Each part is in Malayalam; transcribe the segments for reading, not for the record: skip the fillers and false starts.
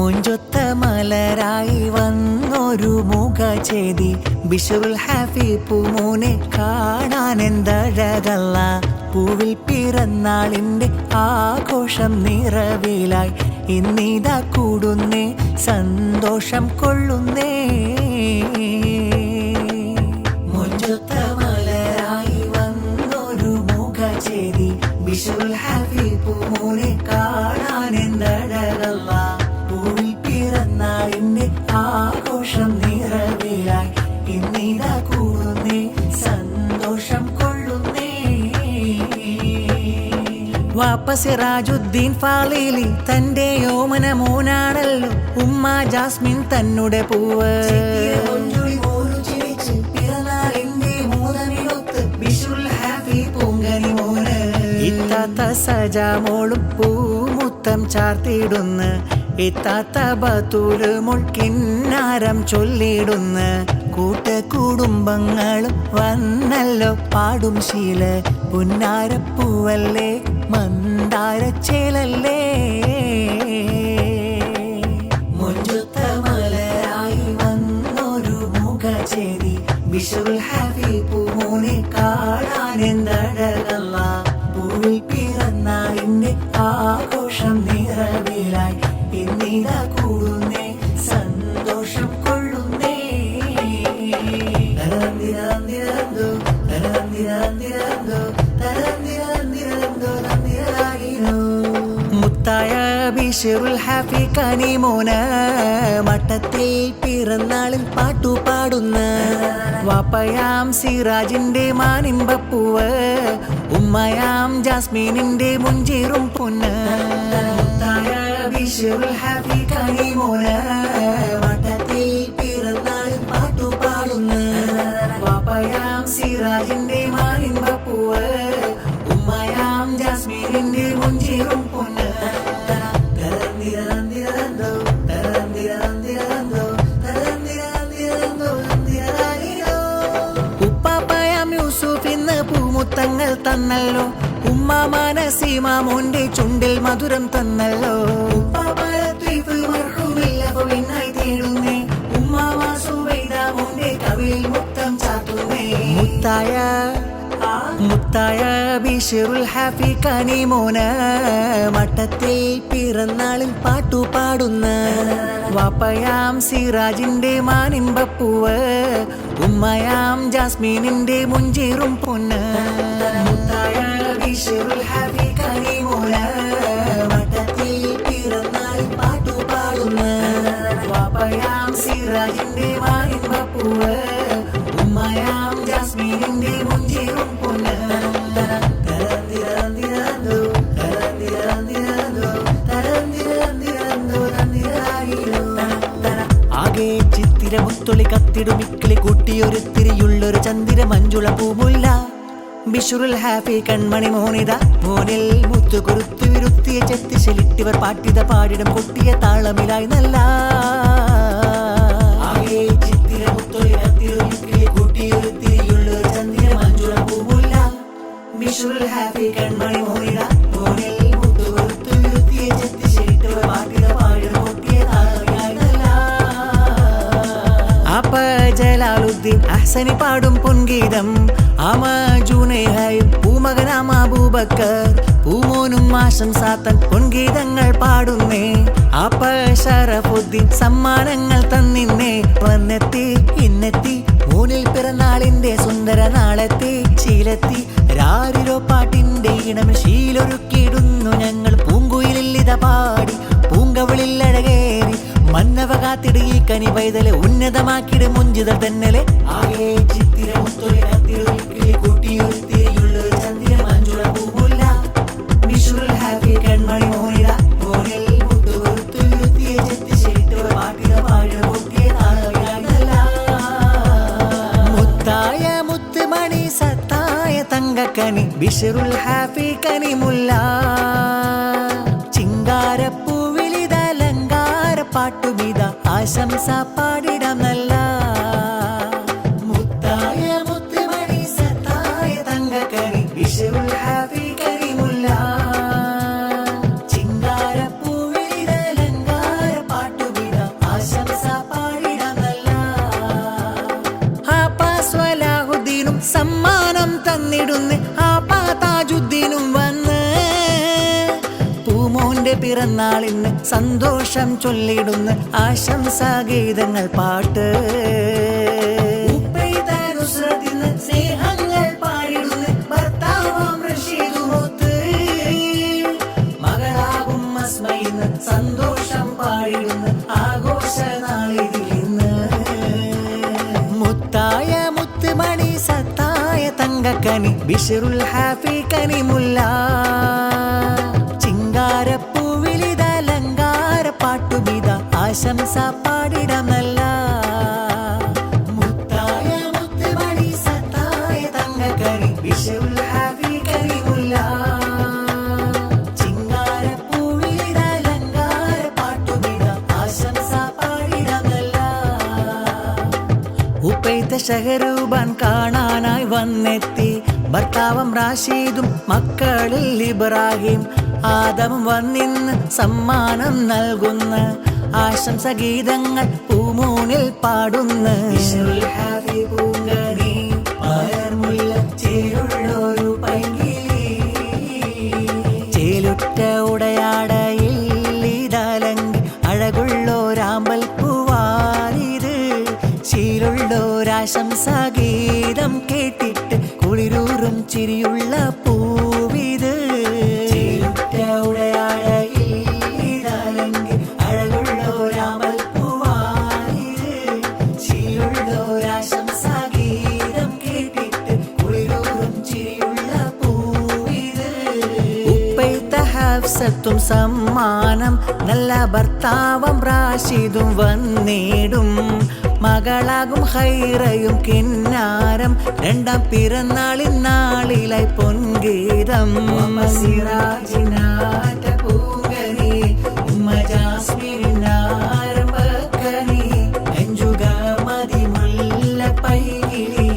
മുഞ്ചൊത്ത മലരായി വന്നൊരു മുഖചേതി ബിഷുൽ ഹാഫി പൂമോനെ കാണാനെന്തഴകല്ല. പൂവിൽ പിറന്നാളിൻ്റെ ആഘോഷം നിറവിലായി ഇന്നിതാ കൂടുന്നേ സന്തോഷം കൊള്ളുന്നേ. മുഞ്ചൊത്ത മലരായി വന്നൊരു മുഖചേതി ബിഷുൽ ഹാഫി പൂമോനെ കാണാനെന്തഴകല്ല. പൂവിൽ പിറന്നാളിൻ്റെ ആഘോഷം നിറവിലായി ഇന്നിതാ കൂടുന്നേ സന്തോഷം കൊള്ളുന്നേ. വാപ്പ സിറാജുദ്ദീൻ ഫാളിലി തന്റെ യോമന മോനാണല്ലോ ഉമ്മ ജാസ്മിൻ തന്നുടെ പൂവ്. ഇത്താത്ത സജാമോളും പൂമുത്തം ചാർത്തിയിടുന്ന ഇത്താത്ത ബത്തൂര് മുൾക്കിന്നാരം ചൊല്ലിയിടുന്ന കൂട്ടുകുടുംബങ്ങളും വന്നല്ലോ പാടും ശീല. പുന്നാരപ്പൂവല്ലേ മന്ദാരച്ചേലല്ലേ. മുഞ്ചൊത്ത മലരായി വന്നൊരു മുഖചേതി ബിഷുൽ ഹാഫി പൂമോനെ കാണാനെന്തഴകല്ല. പൂവിൽ പിറന്നാളിൻ്റെ ആഘോഷം നിറവിലായി ഇന്നിതാ കൂടുന്നേ സന്തോഷം കൊള്ളുന്നേ. മുത്തായ ബിഷുൽ ഹാഫി കനിമോന മട്ടത്തിൽ പിറന്നാളിൽ പാട്ടുപാടുന്ന വാപ്പയാം സിറാജിന്റെ മാനിമ്പപ്പൂവ് ഉമ്മയാം ജാസ്മീനിന്റെ മുഞ്ചീറും പൊന്ന്. മുത്തായ ബിഷുൽ ഹാഫി കനിമോന മട്ടത്തിൽ പിറന്നാളിൽ പാട്ടുപാടുന്ന വാപ്പയാം സിറാജിന്റെ മാനിമ്പപ്പൂവ് ഉമ്മയാം ജാസ്മീനിന്റെ മുഞ്ചീറും പൊന്ന്. ഉപ്പാപ്പയാം യൂസുഫ് ഇന്ന് പൂമുത്തങ്ങൾ തന്നല്ലോ. ഉമ്മ മനസീമാമോന്റെ ചുണ്ടിൽ മധുരം തന്നല്ലോ. മുത്തായ ബിഷുൽ ഹാഫി കനിമോന മട്ടത്തിൽ പിറന്നാളിൽ പാട്ടുപാടുന്ന വാപ്പയാം സിറാജിന്റെ മാനിമ്പപ്പൂവ് ഉമ്മയാം ജാസ്മീനിന്റെ മുഞ്ചീറും പൊന്ന്. മുത്തായ ബിഷുൽ ഹാഫി കനിമോന മട്ടത്തിൽ പിറന്നാളിൽ പാട്ടുപാടുന്ന വാപ്പയാം സിറാജിന്റെ മാനിമ്പപ്പൂവ് ഉമ്മയാം ജാസ്മീനിന്റെ മുഞ്ചീറും പൊന്ന്. ആകെ ചിത്തിര മുത്തൊളി കത്തിടുമിക്കിളി കൂട്ടിയൊരു തിരിയുള്ളൊരു ചന്ദിര മഞ്ജുള പൂമുല്ല ബിഷുൽ ഹാഫി കൺമണി മോനിത മോനിൽ മുത്തുകുറുത്തു വിരുത്തിയ ചെത്തിശലിട്ടിവർ പാട്ടിത പാടിടം കൊട്ടിയ താളമിലായി നല്ല. ആകെ ചിത്തിര മുത്തൊളി കത്തിടുമിക്കിളി കൂട്ടിയൊരു തിരിയുള്ളൊരു ചന്ദിര മഞ്ജുള പൂമുല്ല ബിഷുൽ ഹാഫി കൺമണി മോനിത മോനിൽ മുത്തുകുറുത്തു വിരുത്തിയ ചെത്തിശലിട്ടിവർ പാട്ടിത പാടിടം കൊട്ടിയ താളമിലായി നല്ല. ആപ്പ ജലാലുദ്ദീൻ അഹ്സനി പാടും പൊൻഗീതം ആമ ജൂനൈഹയും പൂമകനാമ അബൂബക്കർ പൂമോനും ആശംസാത്തൻ പൊൻഗീതങ്ങൾ പാടുന്നേ. ആപ്പ ഷറഫുദ്ദീൻ സമ്മാനങ്ങൾ തന്നിന്നേ. വന്നെത്തി ഇന്നെത്തി മൂന്നിൽ പിറന്നാളിന്റെ സുന്ദര നാളെത്തി ശീലത്തി രാരിരോ പാട്ടിന്റെ ഇടം ശീലൊരുക്കിയിടുന്നു ഞങ്ങൾ പൂങ്കുയിലിത പാടി പൂങ്കവളിൽ അഴകേറി മന്നവ കാത്തിട് ഈ കനി പൈതല് ഉന്നതമാക്കിട് മുഞ്ചിതൽ തന്നലെ. ആകെ ചിത്തിര മുത്തൊളി കത്തിടുമിക്കിളി കൂട്ടിയൊരു തിരിയുള്ളൊരു ചന്ദിര മഞ്ജുള പൂമുല്ല ബിഷുൽ ഹാഫി കൺമണി മോനിത മോനിൽ മുത്തുകുറുത്തു വിരുത്തിയ ചെത്തിശലിട്ടിവർ പാട്ടിത പാടിടം കൊട്ടിയ താളമിലായി നല്ല. മുത്തായ മുത്തുമണി സത്തായ തങ്കക്കനി ബിഷുൽ ഹാഫി കനിമുല്ല ചിങ്കാരപ്പൂവിലിതലങ്കാര പാട്ടുമിത ആശംസ പാടിടം നല്ല. മുത്തായ മുത്തുമണി സത്തായ തങ്കക്കനി ബിഷുൽ ഹാഫി കനിമുല്ല ചിങ്കാരപ്പൂവിലിതലങ്കാര പാട്ടു മോന്റെ പിറന്നാളിന്ന് സന്തോഷം ചൊല്ലിടുന്ന ആശംസാഗീതങ്ങൾ പാട്ട്. സ്നേഹങ്ങൾ പാടിടുന്ന ഭർത്താവാം റഷീദുമൊത്ത്, മകളാകും അസ്മയിന്ന് സന്തോഷം പാടിടുന്ന ആഘോഷ നാളിതിലിന്ന്. മുത്തായ മുത്തുമണി സത്തായ തങ്കക്കനി ബിശ്റുൽ ഹാഫി കനിമുല്ല, ചിങ്കാരപ്പൂവിലിത അലങ്കാര പാട്ടുബിത ആശംസ പാടിടമല്ല. ഉപ്പൈത്ത ഷഹരൂബാൻ കാണാനായി വന്നെത്തി, ഭർത്താവും റാഷീദും മക്കളിൽ ഇബ്രാഹിം ആദമും വന്നിന്ന് സമ്മാനം നൽകുന്ന ആശംസ ഗീതങ്ങൾ പൂമൂനിൽ പാടുന്ന. ചേലുറ്റ ഉടയാടയിൽ ഇതാലങ്കി അഴകുള്ളോരാമ്പൽ പൂവാരിത്, ശീലുള്ളോരാശംസാഗീതം കേട്ടിട്ട് കുളിരൂറും ചിരിയുള്ള പൂവിത്. ചേലുറ്റ ഉടയാടയിൽ ഇതാലങ്കി അഴകുള്ളോരാമ്പൽ പൂവാരിത്, ശീലുള്ളോരാശംസാഗീതം കേട്ടിട്ട് കുളിരൂറും ചിരിയുള്ള പൂവിത്. ഉപ്പൈത്ത ഹഫ്സത്തും സമ്മാനം നല്ല ഭർത്താവും റാഷീദും വന്നിടും, മകളാകും ഹൈറയും കിന്നാരം രണ്ടാം പിറന്നാളിൻ നാളിലായി പൊൻഗീതം. സിറാജിനാറ്റ പൂങ്കനി ഉമ്മ ജാസ്മിനാരംഭക്കനി അഞ്ചുക മതിമുല്ല പൈകിളി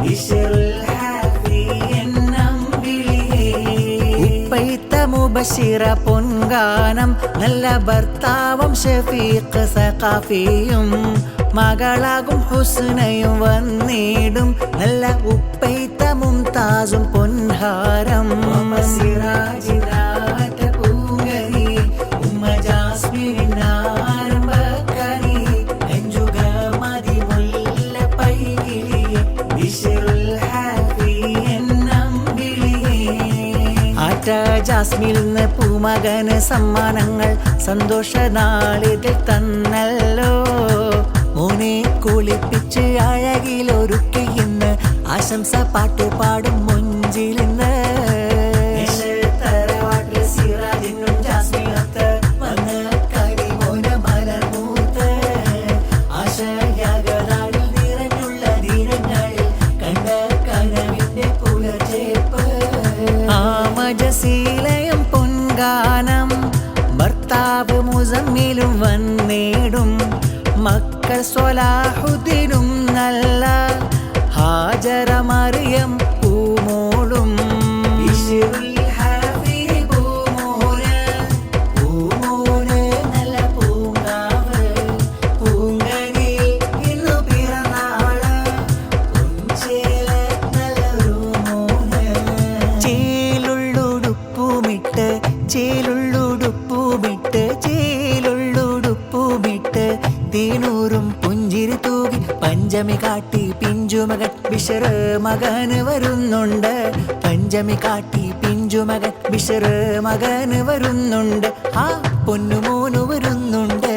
ബിശ്റുൽ ഹാഫി എന്നമ്പിളിയേ. ഉപ്പൈത്ത മുബശിറ പൊൻഗാനം നല്ല ഭർത്താവും ഷഫീഖ് സഖാഫിയും, മകളാകും ഹുസ്നയും വന്നിടും നല്ല ഉപ്പൈത്ത മുംതാസും പൊൻഹാരം. സിറാജിനാറ്റ പൂങ്കനി ഉമ്മ ജാസ്മിനാരംഭക്കനി അഞ്ചുക മതിമുല്ല പൈകിളി ബിശ്റുൽ ഹാഫി എന്നമ്പിളിയേ. ആറ്റ ജാസ്മിൽന്ന് പൂമകന് സമ്മാനങ്ങൾ സന്തോഷ നാളിതിൽ തന്നല്ലോ, മോനെ കുളിപ്പിച്ച് അഴകിലൊരുക്കി ഇന്ന് ആശംസ പാട്ട് പാടും മുഞ്ചിലിന്ന്. തറവാട്ടിൽ സിറാജിനും ജാസ്മിനത്ത് വന്ന് കരിമോന മലർമൂത്ത്, ആശയാകതാളിൽ നിറഞ്ഞുള്ള ദിനങ്ങളിൽ കണ്ട കനവിന്റെ പുലർച്ചേപ്പ്. ആമജസീലയും പൊൻഗാനം ഭർത്താവ് മുസമ്മിലും വന്നിടും, മക്കൾ സ്വലാഹുദ്ദീനും നല്ല ഹാജറ മറിയം പൂമോളും. ബിശ്റുൽ ഹാഫി പൂമോന് പൂമോന് നല്ല പൂങ്കാവ്, പൂങ്കനിയിൽ ഇന്നു പിറന്നാള് പൊൻചേല നല്ലൊരു മോന്. ചേലുള്ളുടുപ്പുമിട്ട് ചേലുള്ളുടുപ്പുമിട്ട് ചേലുള്ളുടുപ്പുമിട്ട് തീനൂറും പുഞ്ചിരി തൂകി പഞ്ചമി കാട്ടി പിഞ്ചുമകൻ ബിശ്ർ മകന് വരുന്നുണ്ട്, പഞ്ചമി കാട്ടി പിഞ്ചുമകൻ ബിശ്ർ മകന് വരുന്നുണ്ട്, ആ പൊന്നുമോനു വരുന്നുണ്ട്.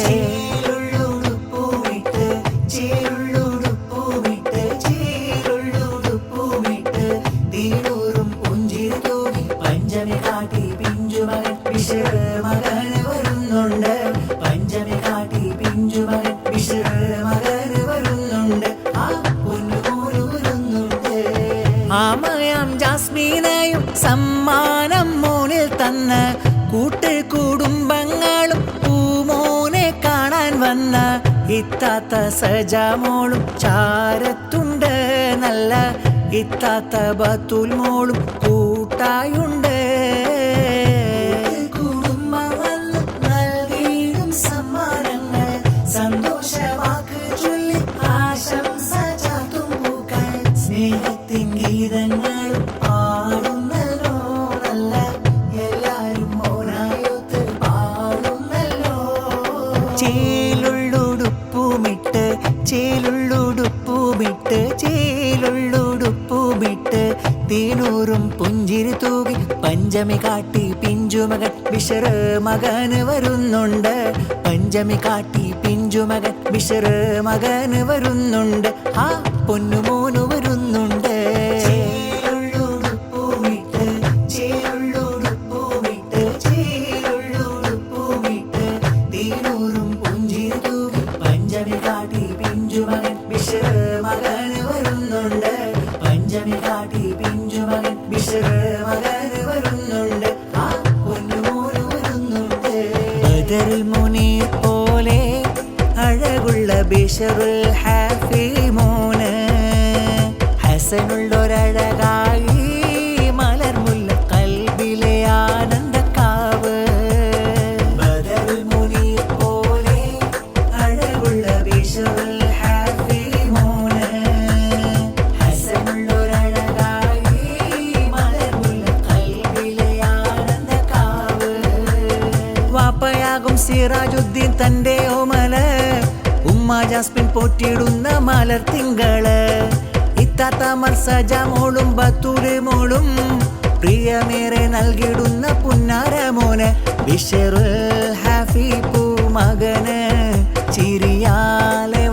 ചേലുള്ളുടുപ്പുമിട്ട് ചേലുള്ളുടുപ്പുമിട്ട് ചേലുള്ളുടുപ്പുമിട്ട് തീനൂറും പുഞ്ചിരി തൂകി പഞ്ചമി കാട്ടി പിഞ്ചുമകൻ ബിശ്ർ മകന് വരുന്നുണ്ട്, പഞ്ചമി കാട്ടി പിഞ്ചുമകൻ ബിശ്ർ മകന് വരുന്നുണ്ട്, ആ പൊന്നുമോനു വരുന്നുണ്ട്. ആമയാം ജാസ്മീനയും സമ്മാനം മോനിൽ തന്ന് കൂട്ട് കുടുംബങ്ങളും പൂമോനെ കാണാൻ വന്ന ഇത്താത്ത സജാമോളും ചാരത്തുണ്ട്, നല്ല ഇത്താത്ത ബത്തുൽ മോളും കൂട്ടായുണ്ട്. സന്തോഷവാക്ക് ചൊല്ലി ആശംസ ചാത്തും പൂക്കൾ, സ്നേഹത്തിൻ ഗീതങ്ങളും പാടുന്നല്ലോ നല്ല എല്ലാരും മോനായൊത്ത് പുഞ്ചിരി തൂകി പഞ്ചമി കാട്ടി പിഞ്ചുമകൻ ബിഷറ് മകന് വരുന്നുണ്ട്. പഞ്ചമി കാട്ടി പിഞ്ചുമകൻ ബിഷറ് മകന് വരുന്നുണ്ട്. ആ പൊന്നുമോനു വരുന്നുണ്ട്. പഞ്ചമി കാട്ടി പിഞ്ചുമകൻ ബിഷറ് മകന് വരുന്നുണ്ട്. പഞ്ചമി കാട്ടി പിഞ്ചുമകൻ ബിഷറ് മകന് വരുന്നുണ്ട്. ആ പൊന്നുമോന് വരുന്നുണ്ട്. ബദറുൽ മുനീർ പോലെ അഴകുള്ള ബിഷറുൽ ഹാഫി മോന് ഹസനുള്ളൊരഴകായി മലർമുല്ല കൽബിലെ ആനന്ദക്കാവ്. ബദറുൽ മുനീർ പോലെ അഴകുള്ള ബിഷറുൽ ഹാഫി മോന് ഹസനുള്ളൊരഴകായി മലർമുല്ല കൽബിലെ ആനന്ദക്കാവ്. വാപ്പയാകും സിറാജുദ്ദീൻ തന്റെ ഓമല്, ഉമ്മ ജാസ്മിൻ പോറ്റിയിടുന്ന മലർ തിങ്കള്. ഇത്താത്ത മർസജ മോളും ബത്തൂര് മോളും പ്രിയമേറെ നൽകിടുന്ന പുന്നാര മോന് ബിഷറുൽ ഹാഫി പൂ മകന് ചിരിയാലെ